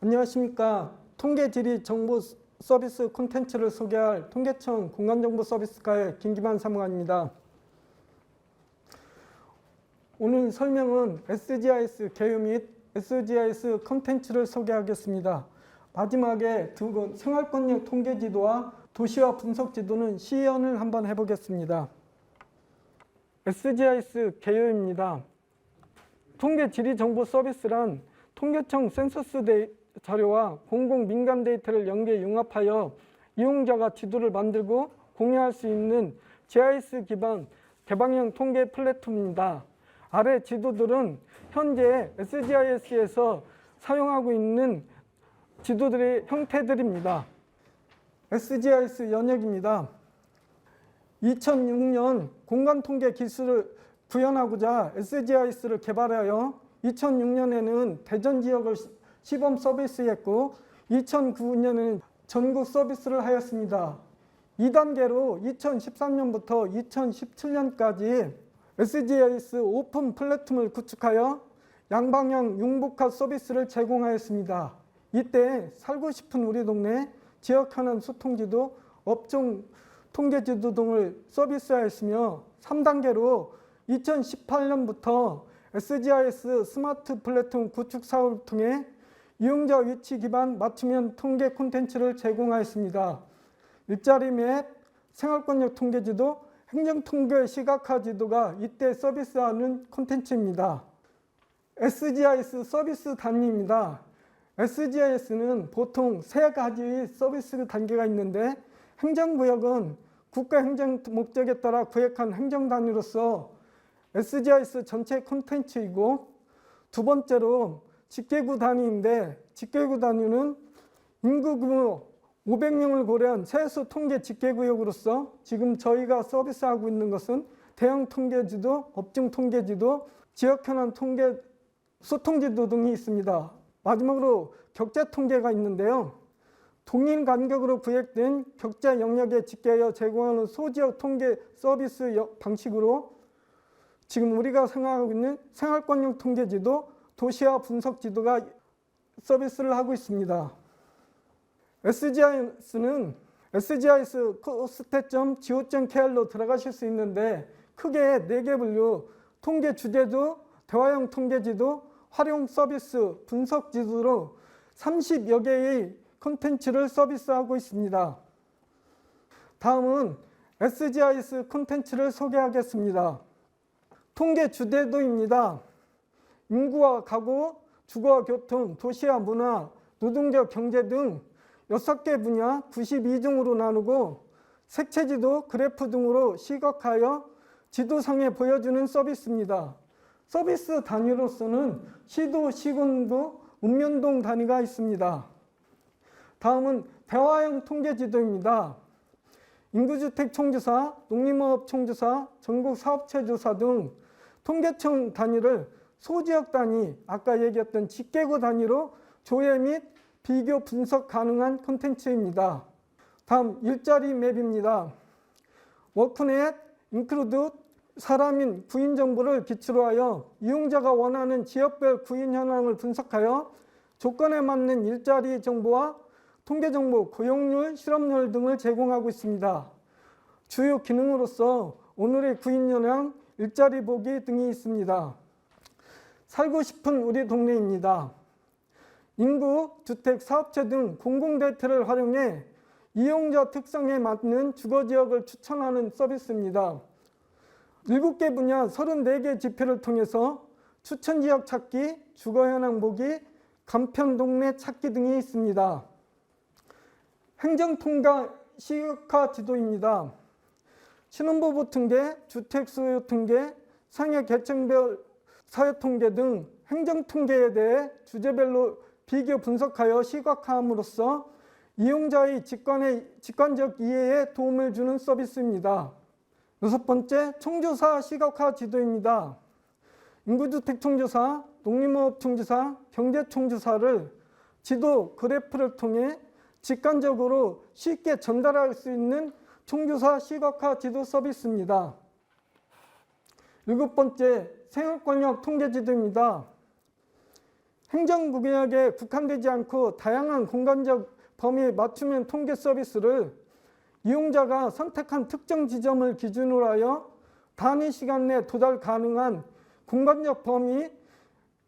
안녕하십니까. 통계지리 정보 서비스 콘텐츠를 소개할 통계청 공간정보 서비스과의 김기만 사무관입니다. 오늘 설명은 SGIS 개요 및 SGIS 콘텐츠를 소개하겠습니다. 마지막에 두 분 생활권역 통계지도와 도시화 분석지도는 시연을 한번 해보겠습니다. SGIS 개요입니다. 통계지리 정보 서비스란 통계청 센서스 자료와 공공 민감 데이터를 연계 융합하여 이용자가 지도를 만들고 공유할 수 있는 GIS 기반 개방형 통계 플랫폼입니다. 아래 지도들은 현재 SGIS에서 사용하고 있는 지도들의 형태들입니다. SGIS 연역입니다. 2006년 공간통계 기술을 구현하고자 SGIS를 개발하여 2006년에는 대전 지역을 시범 서비스했고 2009년에는 전국 서비스를 하였습니다. 2단계로 2013년부터 2017년까지 SGIS 오픈 플랫폼을 구축하여 양방향 융복합 서비스를 제공하였습니다. 이때 살고 싶은 우리 동네, 지역 현안 소통지도, 업종 통계지도 등을 서비스하였으며 3단계로 2018년부터 SGIS 스마트 플랫폼 구축 사업을 통해 이용자 위치 기반 맞춤형 통계 콘텐츠를 제공하였습니다. 일자리 맵, 생활권역 통계지도, 행정통계 시각화 지도가 이때 서비스하는 콘텐츠입니다. SGIS 서비스 단위입니다. SGIS는 보통 세 가지의 서비스 단계가 있는데 행정구역은 국가행정 목적에 따라 구획한 행정단위로서 SGIS 전체 콘텐츠이고 두 번째로 직계구 단위인데 직계구 단위는 인구 규모 500명을 고려한 세수 통계 직계구역으로서 지금 저희가 서비스하고 있는 것은 대형 통계지도, 업종 통계지도, 지역 현안 통계, 소통지도 등이 있습니다. 마지막으로 격자 통계가 있는데요. 동일 간격으로 구획된 격자 영역에 집계하여 제공하는 소지역 통계 서비스 방식으로 지금 우리가 생각하고 있는 생활권역 통계지도, 도시화 분석지도가 서비스를 하고 있습니다. SGIS는 SGIS coste.go.kr로 들어가실 수 있는데 크게 4개 분류, 통계 주제도, 대화형 통계지도, 활용 서비스, 분석지도로 30여 개의 콘텐츠를 서비스하고 있습니다. 다음은 SGIS 콘텐츠를 소개하겠습니다. 통계 주제도입니다. 인구와 가구, 주거와 교통, 도시와 문화, 노동력, 경제 등 6개 분야 92종으로 나누고 색채지도, 그래프 등으로 시각화하여 지도상에 보여주는 서비스입니다. 서비스 단위로서는 시도, 시군구, 읍면동 단위가 있습니다. 다음은 대화형 통계지도입니다. 인구주택 총조사, 농림업 총조사, 전국 사업체 조사 등 통계청 단위를 소지역 단위, 아까 얘기했던 직계구 단위로 조회 및 비교 분석 가능한 콘텐츠입니다. 다음 일자리 맵입니다. 워크넷, 인클루드, 사람인 구인 정보를 기초로 하여 이용자가 원하는 지역별 구인 현황을 분석하여 조건에 맞는 일자리 정보와 통계 정보, 고용률, 실업률 등을 제공하고 있습니다. 주요 기능으로서 오늘의 구인 현황, 일자리 보기 등이 있습니다. 살고 싶은 우리 동네입니다. 인구, 주택, 사업체 등 공공 데이터를 활용해 이용자 특성에 맞는 주거지역을 추천하는 서비스입니다. 7개 분야 34개 지표를 통해서 추천지역 찾기, 주거현황 보기, 간편 동네 찾기 등이 있습니다. 행정통과 시각화 지도입니다. 신혼부부 통계, 주택 수요 통계, 상해 계층별 사회 통계 등 행정 통계에 대해 주제별로 비교 분석하여 시각화함으로써 이용자의 직관적 이해에 도움을 주는 서비스입니다. 6번째, 총조사 시각화 지도입니다. 인구주택 총조사, 농림업 총조사, 경제 총조사를 지도, 그래프를 통해 직관적으로 쉽게 전달할 수 있는 총조사 시각화 지도 서비스입니다. 7번째, 생활권역 통계지도입니다. 행정구역에 국한되지 않고 다양한 공간적 범위에 맞춤형 통계 서비스를 이용자가 선택한 특정 지점을 기준으로 하여 단위 시간 내 도달 가능한 공간적 범위,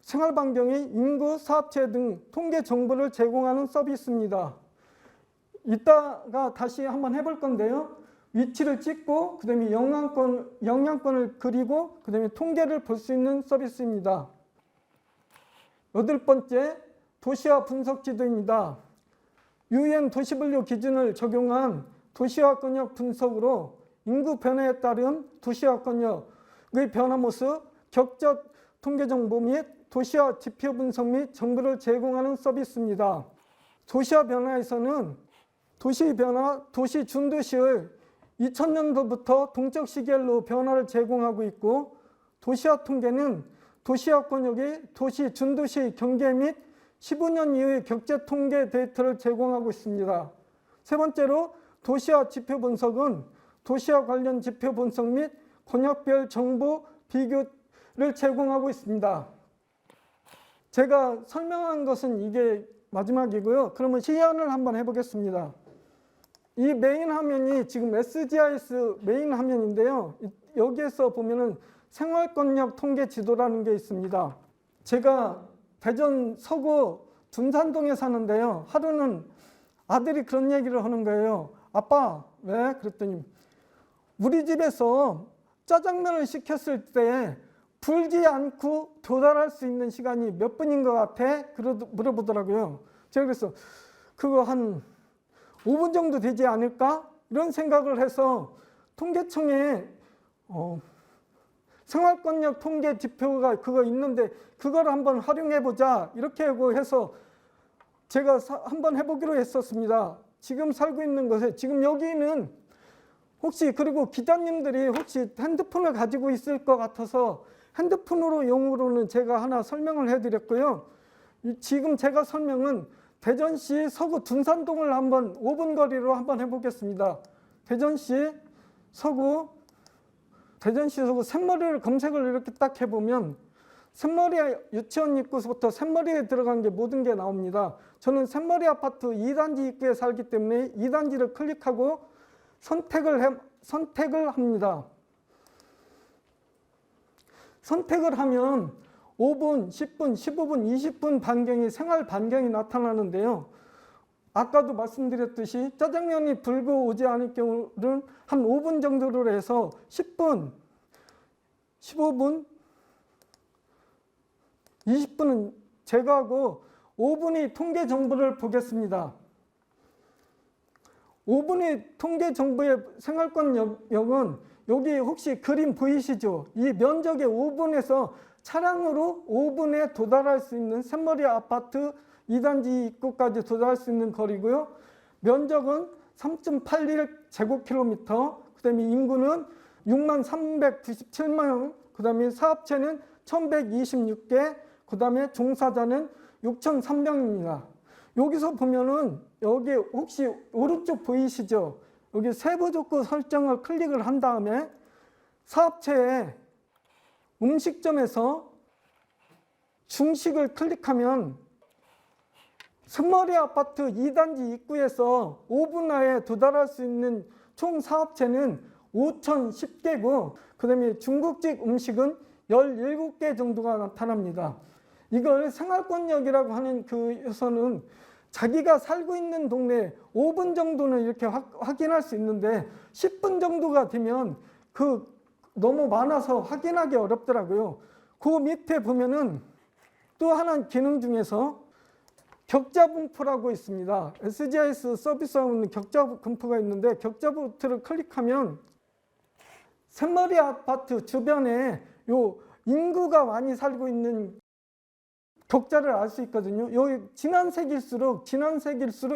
생활반경의 인구, 사업체 등 통계 정보를 제공하는 서비스입니다. 이따가 다시 한번 해볼 건데요. 위치를 찍고 그 다음에 영향권을 그리고 그 다음에 통계를 볼 수 있는 서비스입니다. 8번째, 도시화 분석 지도입니다. UN 도시분류 기준을 적용한 도시화권역 분석으로 인구 변화에 따른 도시화권역의 변화 모습, 격적 통계 정보 및 도시화 지표 분석 및 정보를 제공하는 서비스입니다. 도시화 변화에서는 도시 변화, 도시 준도시의 2000년도부터 동적 시계로 변화를 제공하고 있고, 도시화 통계는 도시화권역의 도시 준도시 경계 및 15년 이후의 격제 통계 데이터를 제공하고 있습니다. 세 번째로 도시화 지표 분석은 도시화 관련 지표 분석 및 권역별 정보 비교를 제공하고 있습니다. 제가 설명한 것은 이게 마지막이고요. 그러면 시연을 한번 해보겠습니다. 이 메인 화면이 지금 SGIS 메인 화면인데요. 여기에서 보면은 생활권역 통계 지도라는 게 있습니다. 제가 대전 서구 둔산동에 사는데요. 하루는 아들이 그런 얘기를 하는 거예요. 아빠, 왜? 그랬더니 우리 집에서 짜장면을 시켰을 때 불지 않고 도달할 수 있는 시간이 몇 분인 것 같아? 물어보더라고요. 제가 그래서 그거 한 5분 정도 되지 않을까? 이런 생각을 해서 통계청에 생활권역 통계 지표가 그거 있는데 그걸 한번 활용해 보자 이렇게 해서 제가 한번 해보기로 했었습니다. 지금 살고 있는 곳에 지금 여기는 혹시 그리고 기자님들이 혹시 핸드폰을 가지고 있을 것 같아서 핸드폰으로 용으로는 제가 하나 설명을 해드렸고요. 지금 제가 설명은 대전시 서구 둔산동을 한번 5분 거리로 한번 해보겠습니다. 대전시 서구 샘머리를 검색을 이렇게 딱 해보면 샘머리 유치원 입구부터 샘머리에 들어간 게 모든 게 나옵니다. 저는 샘머리 아파트 2단지 입구에 살기 때문에 2단지를 클릭하고 선택을 합니다. 선택을 하면 5분, 10분, 15분, 20분 반경이 생활 반경이 나타나는데요. 아까도 말씀드렸듯이 짜장면이 불고 오지 않을 경우는 한 5분 정도로 해서 10분, 15분, 20분은 제거하고 5분이 통계 정보를 보겠습니다. 5분의 통계 정보의 생활권역은 여기 혹시 그림 보이시죠? 이 면적의 5분에서 차량으로 5분에 도달할 수 있는 샘머리 아파트 2단지 입구까지 도달할 수 있는 거리고요. 면적은 3.81제곱킬로미터, 그 다음에 인구는 6397만, 그 다음에 사업체는 1126개, 그 다음에 종사자는 6300명입니다. 여기서 보면은 여기 혹시 오른쪽 보이시죠? 여기 세부 조건 설정을 클릭을 한 다음에 사업체의 음식점에서 중식을 클릭하면 샘머리 아파트 2단지 입구에서 5분 안에 도달할 수 있는 총 사업체는 5010개고 그 다음에 중국집 음식은 17개 정도가 나타납니다. 이걸 생활권역이라고 하는 그에서는 자기가 살고 있는 동네 5분 정도는 이렇게 확인할 수 있는데 10분 정도가 되면 너무 많아서 확인하기 어렵더라고요. 그 밑에 보면은 또 하나 기능 중에서 격자 분포라고 있습니다. SGIS 서비스하고는 격자 분포가 있는데 격자 분포를 클릭하면 샘머리 아파트 주변에 요 인구가 많이 살고 있는 격자를 알 수 있거든요. 여기 진한 색일수록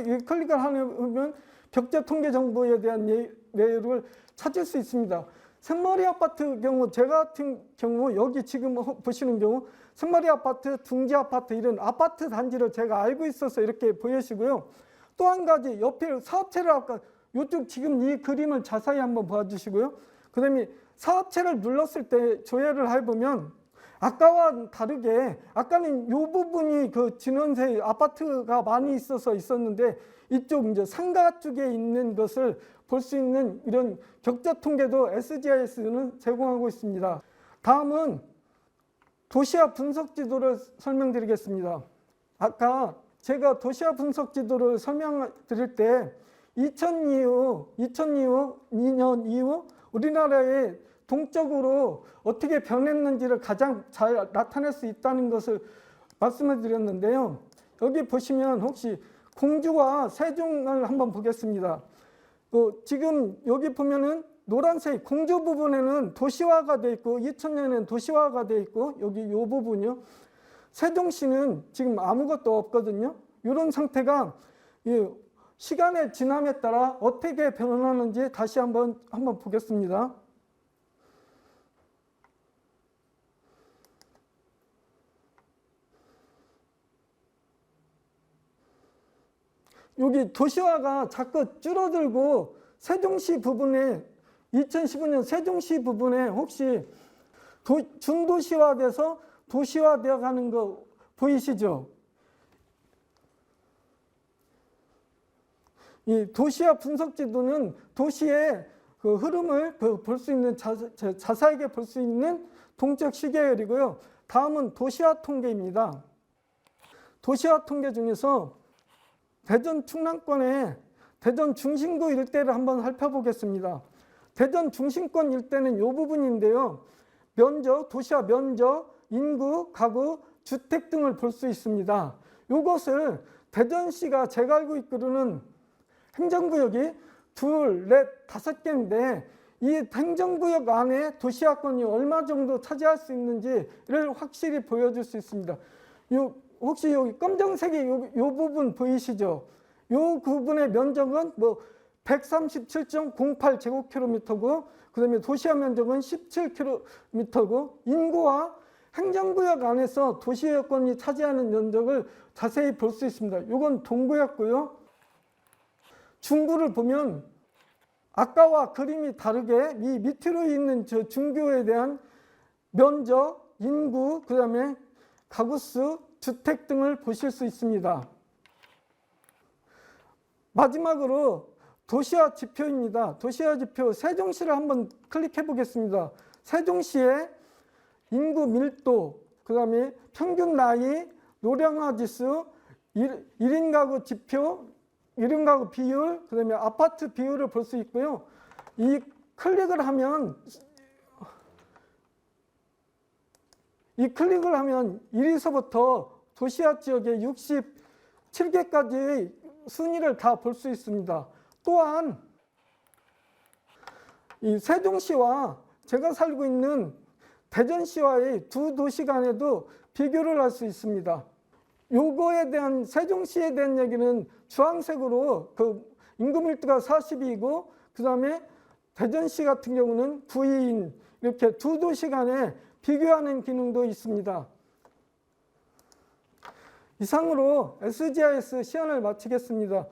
여기 클릭을 하면 격자 통계 정보에 대한 내용을 찾을 수 있습니다. 샘머리 아파트 경우, 제가 같은 경우 여기 지금 보시는 경우 샘머리 아파트, 둥지 아파트 이런 아파트 단지를 제가 알고 있어서 이렇게 보여지고요. 또 한 가지 옆에 사업체를 아까 이쪽 지금 이 그림을 자세히 한번 봐주시고요. 그 다음에 사업체를 눌렀을 때 조회를 해보면 아까와 다르게 아까는 이 부분이 그 진원세 아파트가 많이 있었는데 이쪽 이제 상가 쪽에 있는 것을 볼 수 있는 이런 격자 통계도 SGIS는 제공하고 있습니다. 다음은 도시화 분석 지도를 설명드리겠습니다. 아까 제가 도시화 분석 지도를 설명드릴 때 2002년 이후 우리나라의 동적으로 어떻게 변했는지를 가장 잘 나타낼 수 있다는 것을 말씀을 드렸는데요. 여기 보시면 혹시 공주와 세종을 한번 보겠습니다. 지금 여기 보면은 노란색 공주 부분에는 도시화가 되어 있고 2000년에는 도시화가 되어 있고 여기 이 부분이요. 세종시는 지금 아무것도 없거든요. 이런 상태가 시간의 지남에 따라 어떻게 변하는지 다시 한번 보겠습니다. 여기 도시화가 자꾸 줄어들고 세종시 부분에 2015년 세종시 부분에 혹시 준도시화돼서 도시화되어 가는 거 보이시죠? 이 도시화 분석 지도는 도시의 그 흐름을 볼 수 있는 자세하게 볼 수 있는 동적 시계열이고요. 다음은 도시화 통계입니다. 도시화 통계 중에서 대전 충남권의 대전 중심구 일대를 한번 살펴보겠습니다. 대전 중심권 일대는 이 부분인데요. 면적, 도시화 면적, 인구, 가구, 주택 등을 볼 수 있습니다. 이것을 대전시가 제가 알고 있기로는 행정구역이 2, 4, 5개인데 이 행정구역 안에 도시화권이 얼마 정도 차지할 수 있는지를 확실히 보여줄 수 있습니다. 혹시 여기 검정색의 이 부분 보이시죠? 이 부분의 면적은 137.08제곱킬로미터고 그다음에 도시화 면적은 17km고 인구와 행정구역 안에서 도시여건이 차지하는 면적을 자세히 볼 수 있습니다. 이건 동구였고요. 중구를 보면 아까와 그림이 다르게 이 밑으로 있는 저 중구에 대한 면적, 인구, 그 다음에 가구수, 주택 등을 보실 수 있습니다. 마지막으로 도시화 지표입니다. 도시화 지표 세종시를 한번 클릭해 보겠습니다. 세종시의 인구 밀도, 그 다음에 평균 나이, 노령화 지수, 1인 가구 지표, 1인 가구 비율, 그 다음에 아파트 비율을 볼 수 있고요. 이 클릭을 하면 1에서부터 도시화 지역의 67개까지의 순위를 다 볼 수 있습니다. 또한 이 세종시와 제가 살고 있는 대전시와의 두 도시 간에도 비교를 할 수 있습니다. 요거에 대한 세종시에 대한 얘기는 주황색으로 그 인구 밀도가 40이고 그 다음에 대전시 같은 경우는 9인 이렇게 두 도시 간에 비교하는 기능도 있습니다. 이상으로 SGIS 시연을 마치겠습니다.